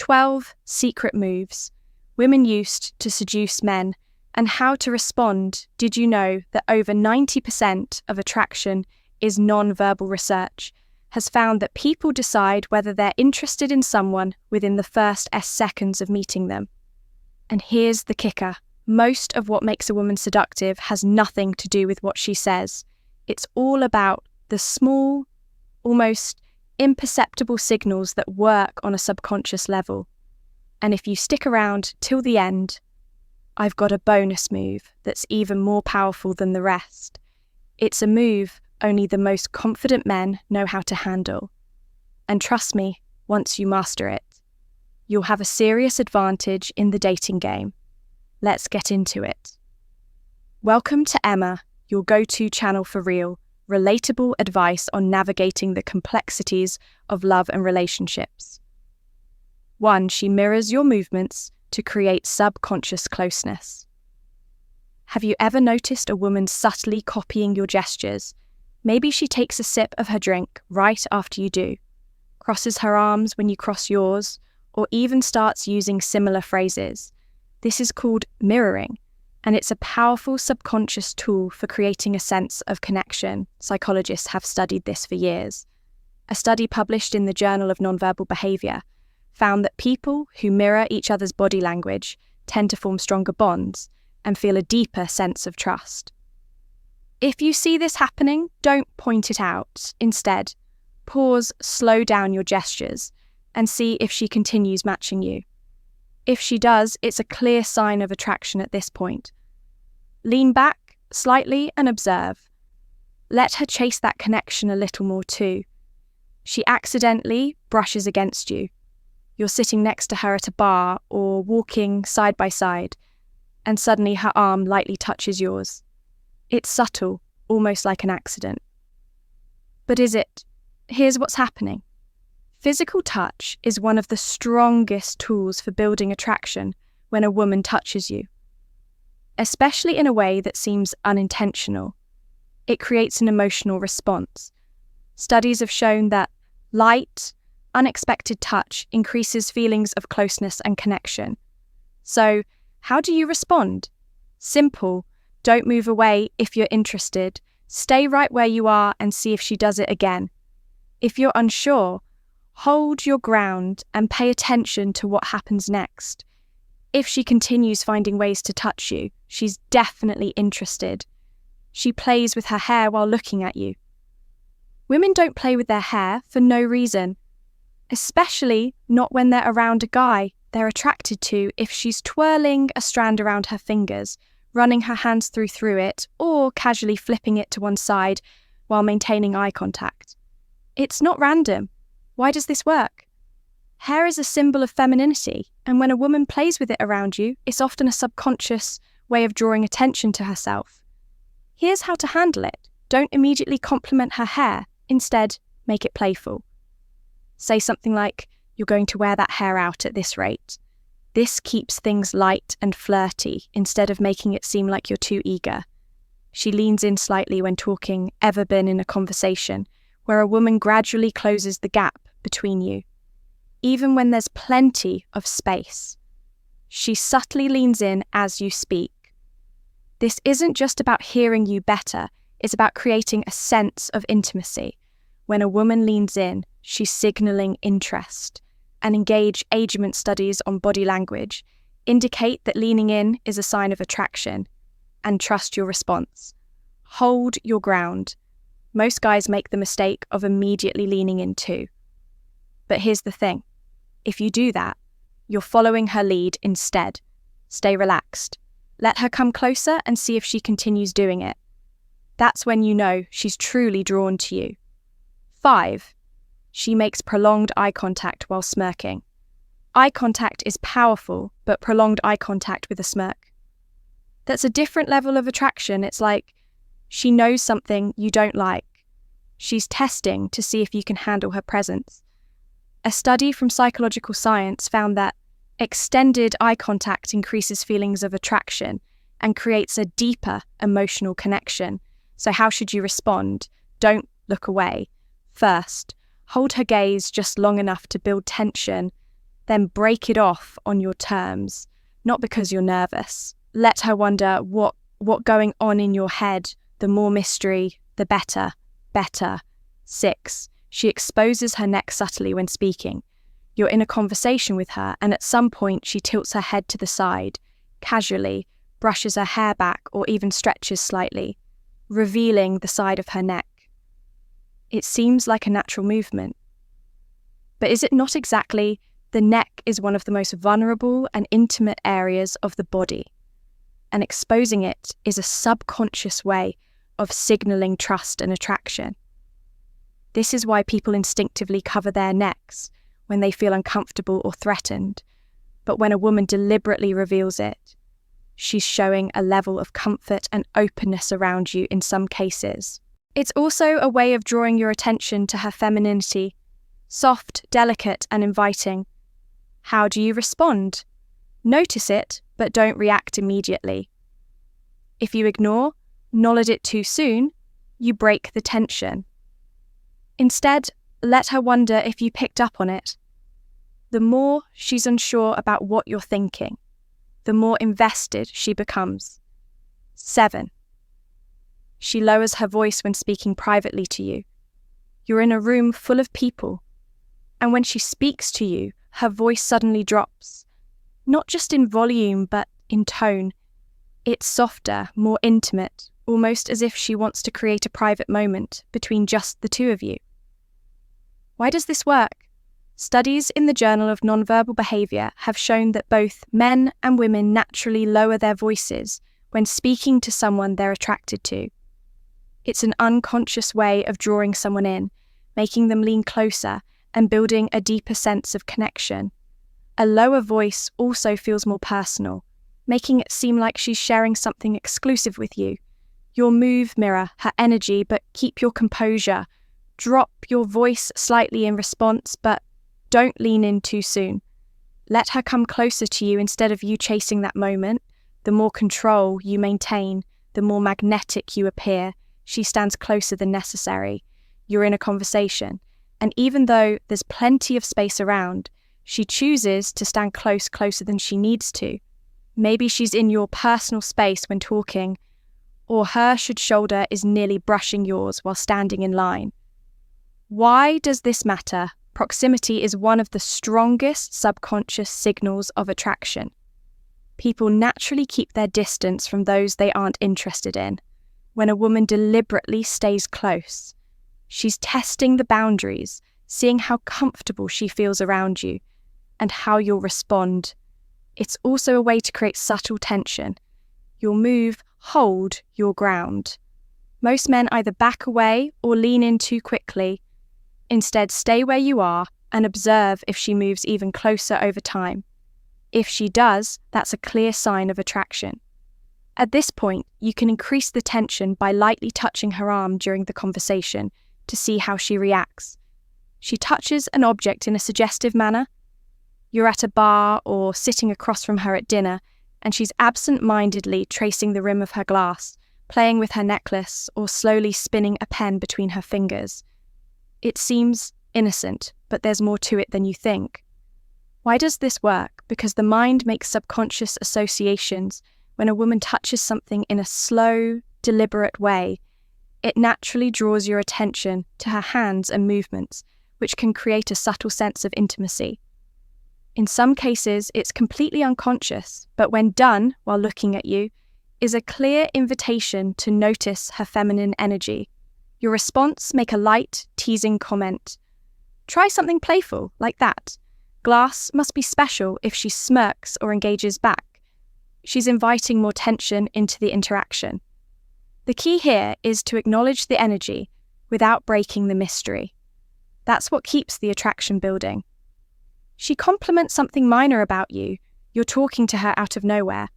12 secret moves women used to seduce men, and how to respond. Did you know that over 90% of attraction is non-verbal research has found that people decide whether they're interested in someone within the first seconds of meeting them? And here's the kicker. Most of what makes a woman seductive has nothing to do with what she says. It's all about the small, almost imperceptible signals that work on a subconscious level. And if you stick around till the end, I've got a bonus move that's even more powerful than the rest. It's a move only the most confident men know how to handle. And trust me, once you master it, you'll have a serious advantage in the dating game. Let's get into it. Welcome to Emma, your go-to channel for real, relatable advice on navigating the complexities of love and relationships. 1. She mirrors your movements to create subconscious closeness. Have you ever noticed a woman subtly copying your gestures? Maybe she takes a sip of her drink right after you do, crosses her arms when you cross yours, or even starts using similar phrases. This is called mirroring, and it's a powerful subconscious tool for creating a sense of connection. Psychologists have studied this for years. A study published in the Journal of Nonverbal Behavior found that people who mirror each other's body language tend to form stronger bonds and feel a deeper sense of trust. If you see this happening, don't point it out. Instead, pause, slow down your gestures, and see if she continues matching you. If she does, it's a clear sign of attraction at this point. Lean back slightly and observe. Let her chase that connection a little more too. She accidentally brushes against you. You're sitting next to her at a bar or walking side by side, and suddenly her arm lightly touches yours. It's subtle, almost like an accident. But is it? Here's what's happening. Physical touch is one of the strongest tools for building attraction when a woman touches you, especially in a way that seems unintentional. It creates an emotional response. Studies have shown that light, unexpected touch increases feelings of closeness and connection. So, how do you respond? Simple. Don't move away if you're interested. Stay right where you are and see if she does it again. If you're unsure, hold your ground and pay attention to what happens next. If she continues finding ways to touch you, she's definitely interested. She plays with her hair while looking at you. Women don't play with their hair for no reason, especially not when they're around a guy they're attracted to. If she's twirling a strand around her fingers, running her hands through it, or casually flipping it to one side while maintaining eye contact. It's not random. Why does this work? Hair is a symbol of femininity, and when a woman plays with it around you, it's often a subconscious way of drawing attention to herself. Here's how to handle it. Don't immediately compliment her hair. Instead, make it playful. Say something like, "You're going to wear that hair out at this rate." This keeps things light and flirty instead of making it seem like you're too eager. She leans in slightly when talking. Ever been in a conversation where a woman gradually closes the gap between you, even when there's plenty of space? She subtly leans in as you speak. This isn't just about hearing you better, it's about creating a sense of intimacy. When a woman leans in, she's signaling interest. And engagement studies on body language indicate that leaning in is a sign of attraction. And trust your response. Hold your ground. Most guys make the mistake of immediately leaning in too. But here's the thing. If you do that, you're following her lead instead. Stay relaxed. Let her come closer and see if she continues doing it. That's when you know she's truly drawn to you. 5. She makes prolonged eye contact while smirking. Eye contact is powerful, but prolonged eye contact with a smirk, that's a different level of attraction. It's like she knows something you don't like. She's testing to see if you can handle her presence. A study from Psychological Science found that extended eye contact increases feelings of attraction and creates a deeper emotional connection. So how should you respond? Don't look away. First, hold her gaze just long enough to build tension. then break it off on your terms, not because you're nervous. Let her wonder what going on in your head. The more mystery, the better. 6. She exposes her neck subtly when speaking. You're in a conversation with her, and at some point she tilts her head to the side, casually, brushes her hair back, or even stretches slightly, revealing the side of her neck. It seems like a natural movement. But is it not exactly? The neck is one of the most vulnerable and intimate areas of the body, and exposing it is a subconscious way of signaling trust and attraction. This is why people instinctively cover their necks when they feel uncomfortable or threatened, but when a woman deliberately reveals it, she's showing a level of comfort and openness around you in some cases. It's also a way of drawing your attention to her femininity, soft, delicate, and inviting. How do you respond? Notice it, but don't react immediately. If you ignore, nod it too soon, you break the tension. Instead, let her wonder if you picked up on it. The more she's unsure about what you're thinking, the more invested she becomes. 7. She lowers her voice when speaking privately to you. You're in a room full of people, and when she speaks to you, her voice suddenly drops, not just in volume but in tone. It's softer, more intimate, almost as if she wants to create a private moment between just the two of you. Why does this work? Studies in the Journal of Nonverbal Behavior have shown that both men and women naturally lower their voices when speaking to someone they're attracted to. It's an unconscious way of drawing someone in, making them lean closer and building a deeper sense of connection. A lower voice also feels more personal, making it seem like she's sharing something exclusive with you. Your move mirror her energy, but keep your composure. Drop your voice slightly in response, but don't lean in too soon. Let her come closer to you instead of you chasing that moment. The more control you maintain, the more magnetic you appear. She stands closer than necessary. You're in a conversation, and even though there's plenty of space around, she chooses to stand closer than she needs to. Maybe she's in your personal space when talking, or her shoulder is nearly brushing yours while standing in line. Why does this matter? Proximity is one of the strongest subconscious signals of attraction. People naturally keep their distance from those they aren't interested in. When a woman deliberately stays close, she's testing the boundaries, seeing how comfortable she feels around you, and how you'll respond. It's also a way to create subtle tension. You'll move, hold your ground. Most men either back away or lean in too quickly. Instead, stay where you are and observe if she moves even closer over time. If she does, that's a clear sign of attraction. At this point, you can increase the tension by lightly touching her arm during the conversation to see how she reacts. She touches an object in a suggestive manner. You're at a bar or sitting across from her at dinner, and she's absent-mindedly tracing the rim of her glass, playing with her necklace, or slowly spinning a pen between her fingers. It seems innocent, but there's more to it than you think. Why does this work? Because the mind makes subconscious associations. When a woman touches something in a slow, deliberate way, it naturally draws your attention to her hands and movements, which can create a subtle sense of intimacy. In some cases, it's completely unconscious, but when done while looking at you, is a clear invitation to notice her feminine energy. Your response: make a light, teasing comment. Try something playful, like that. Glass must be special if she smirks or engages back. She's inviting more tension into the interaction. The key here is to acknowledge the energy without breaking the mystery. That's what keeps the attraction building. She compliments something minor about you. You're talking to her out of nowhere.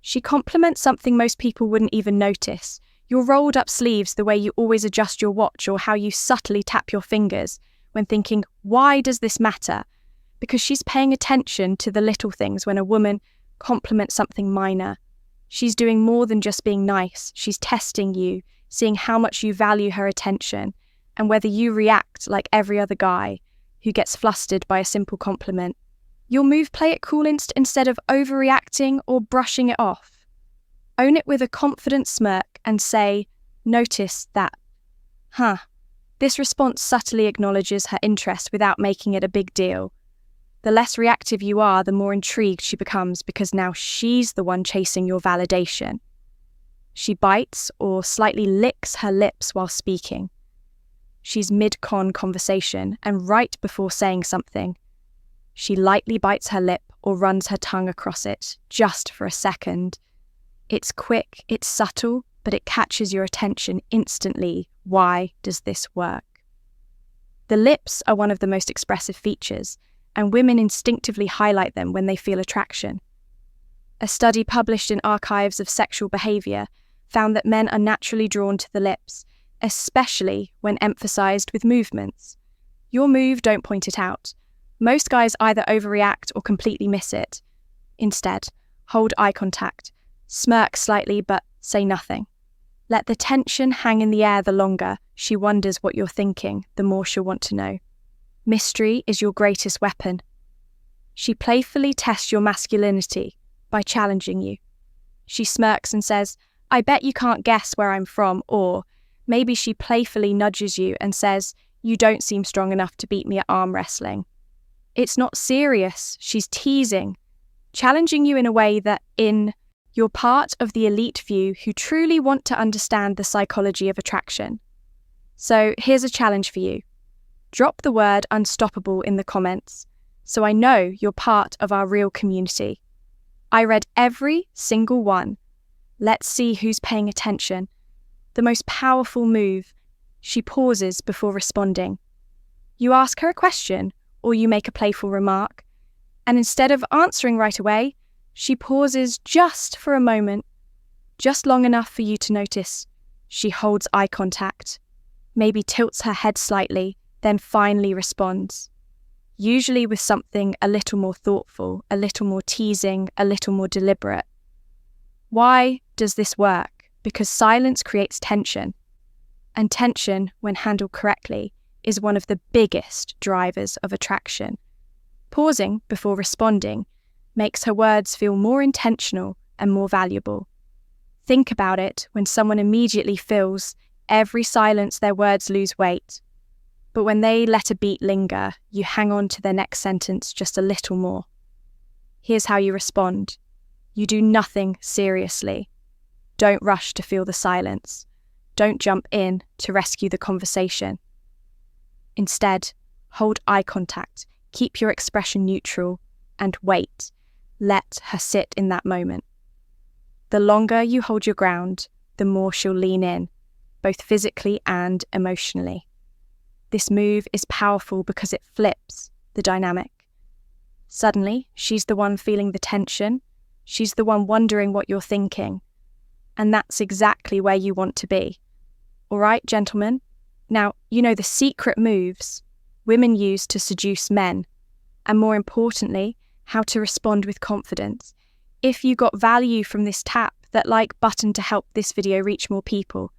She compliments something most people wouldn't even notice. Your rolled up sleeves, the way you always adjust your watch, or how you subtly tap your fingers when thinking, why does this matter? Because she's paying attention to the little things. When a woman compliments something minor, she's doing more than just being nice. She's testing you, seeing how much you value her attention, and whether you react like every other guy who gets flustered by a simple compliment. Your move, play it cool instead of overreacting or brushing it off. Own it with a confident smirk and say, notice that. This response subtly acknowledges her interest without making it a big deal. The less reactive you are, the more intrigued she becomes because now she's the one chasing your validation. She bites or slightly licks her lips while speaking. She's mid-con conversation and right before saying something. She lightly bites her lip or runs her tongue across it, just for a second. It's quick, it's subtle, but it catches your attention instantly. Why does this work? The lips are one of the most expressive features, and women instinctively highlight them when they feel attraction. A study published in Archives of Sexual Behavior found that men are naturally drawn to the lips, especially when emphasized with movements. Your move, don't point it out. Most guys either overreact or completely miss it. Instead, hold eye contact, smirk slightly but say nothing. Let the tension hang in the air. The longer she wonders what you're thinking, the more she'll want to know. Mystery is your greatest weapon. She playfully tests your masculinity by challenging you. She smirks and says, I bet you can't guess where I'm from, or maybe she playfully nudges you and says, you don't seem strong enough to beat me at arm wrestling. It's not serious, she's teasing, challenging you in a way that you're part of the elite few who truly want to understand the psychology of attraction. So here's a challenge for you. Drop the word unstoppable in the comments, so I know you're part of our real community. I read every single one. Let's see who's paying attention. The most powerful move. She pauses before responding. You ask her a question, or you make a playful remark, and instead of answering right away, she pauses just for a moment, just long enough for you to notice. She holds eye contact, maybe tilts her head slightly, then finally responds, usually with something a little more thoughtful, a little more teasing, a little more deliberate. Why does this work? Because silence creates tension, and tension, when handled correctly, is one of the biggest drivers of attraction. Pausing before responding makes her words feel more intentional and more valuable. Think about it when someone immediately fills every silence, their words lose weight. But when they let a beat linger, you hang on to their next sentence just a little more. Here's how you respond. You do nothing seriously. Don't rush to fill the silence. Don't jump in to rescue the conversation. Instead, hold eye contact, keep your expression neutral, and wait. Let her sit in that moment. The longer you hold your ground, the more she'll lean in, both physically and emotionally. This move is powerful because it flips the dynamic. Suddenly, she's the one feeling the tension. She's the one wondering what you're thinking. And that's exactly where you want to be. All right, gentlemen? Now, you know the secret moves women use to seduce men, and more importantly, how to respond with confidence. If you got value from this, tap that like button to help this video reach more people.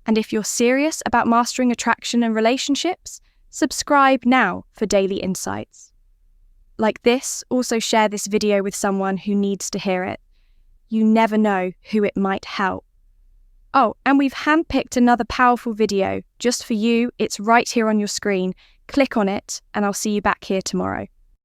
And if you're serious about mastering attraction and relationships, subscribe now for daily insights. Like this, also share this video with someone who needs to hear it. You never know who it might help. Oh, and we've handpicked another powerful video just for you. It's right here on your screen. Click on it, and I'll see you back here tomorrow.